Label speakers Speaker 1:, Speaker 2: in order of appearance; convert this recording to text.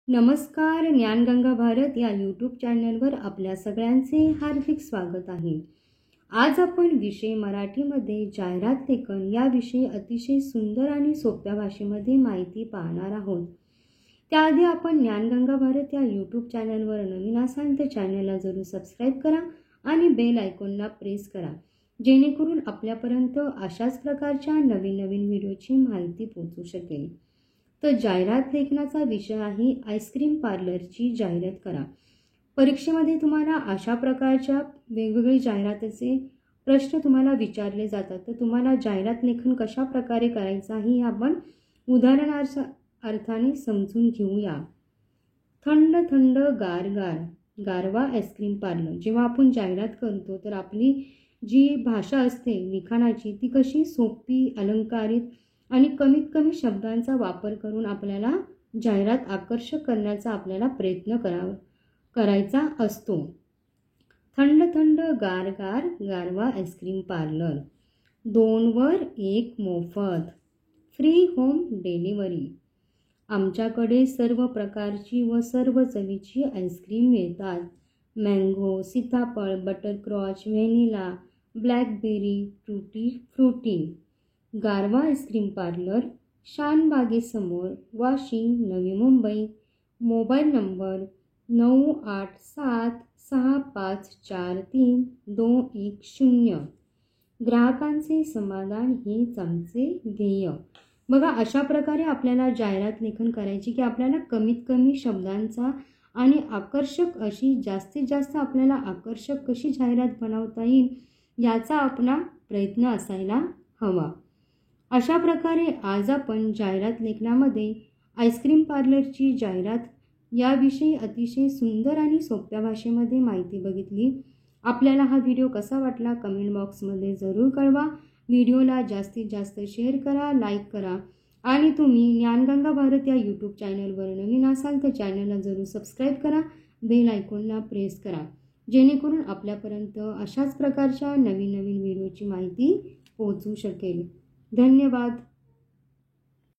Speaker 1: नमस्कार. ज्ञानगंगा भारत या यूट्यूब चॅनलवर आपल्या सगळ्यांचे हार्दिक स्वागत आहे. आज आपण विषय मराठीमध्ये जाहिरात लेखन याविषयी अतिशय सुंदर आणि सोप्या भाषेमध्ये माहिती पाहणार आहोत. त्याआधी आपण ज्ञानगंगा भारत या यूट्यूब चॅनलवर नवीन असाल तर चॅनलला जरूर सबस्क्राईब करा आणि बेल आयकॉनला प्रेस करा, जेणेकरून आपल्यापर्यंत अशाच प्रकारच्या नवीन नवीन व्हिडिओची माहिती पोहोचू शकेल. तर जाहिरात लेखनाचा विषय आहे आईस्क्रीम पार्लरची जाहिरात करा. परीक्षेमध्ये तुम्हाला अशा प्रकारच्या वेगवेगळी जाहिरातीचे प्रश्न तुम्हाला विचारले जातात. तर तुम्हाला जाहिरात लेखन कशा प्रकारे करायचं आहे हे आपण उदाहरणार्थाने समजून घेऊया. थंड थंड गार गार गारवा आईस्क्रीम पार्लर. जेव्हा आपण जाहिरात करतो तर आपली जी भाषा असते लिखाणाची ती कशी सोपी, अलंकारित आणि कमीत कमी शब्दांचा वापर करून आपल्याला जाहिरात आकर्षक करण्याचा आपल्याला प्रयत्न करायचा असतो. थंड थंड गार गार गारवा आईस्क्रीम पार्लर. 2 वर 1 मोफत. Free home delivery. आमच्याकडे सर्व प्रकारची व सर्व चवीची आईस्क्रीम मिळतात. मँगो, सीताफळ, बटरस्कॉच, व्हॅनिला, ब्लॅकबेरी, टूटी फ्रुटी. गारवा ice cream parlour, शानबागेसमोर, Vashi, Navi Mumbai. Mobile number 9876543210. ग्राहकांचे समाधान हेच आमचे ध्येय. बघा, अशा प्रकारे आपल्याला जाहिरात लेखन करायची की आपल्याला कमीत कमी शब्दांचा आणि आकर्षक अशी जास्तीत जास्त आपल्याला आकर्षक कशी जाहिरात बनवता येईल याचा आपला प्रयत्न असायला हवा. अशा प्रकारे आज आपण जाहिरात लेखनामध्ये आईस्क्रीम पार्लरची जाहिरात याविषयी अतिशय सुंदर आणि सोप्या भाषेमध्ये माहिती बघितली. आपल्याला हा व्हिडिओ कसा वाटला कमेंट बॉक्समध्ये जरूर कळवा. व्हिडिओला जास्तीत जास्त शेअर करा, लाईक करा आणि तुम्ही ज्ञानगंगा भारत या यूट्यूब चॅनलवर नवीन असाल तर चॅनलला जरूर सबस्क्राईब करा, बेल आयकॉनला प्रेस करा, जेणेकरून आपल्यापर्यंत अशाच प्रकारच्या नवीन नवीन व्हिडिओची माहिती पोहोचू शकेल. धन्यवाद.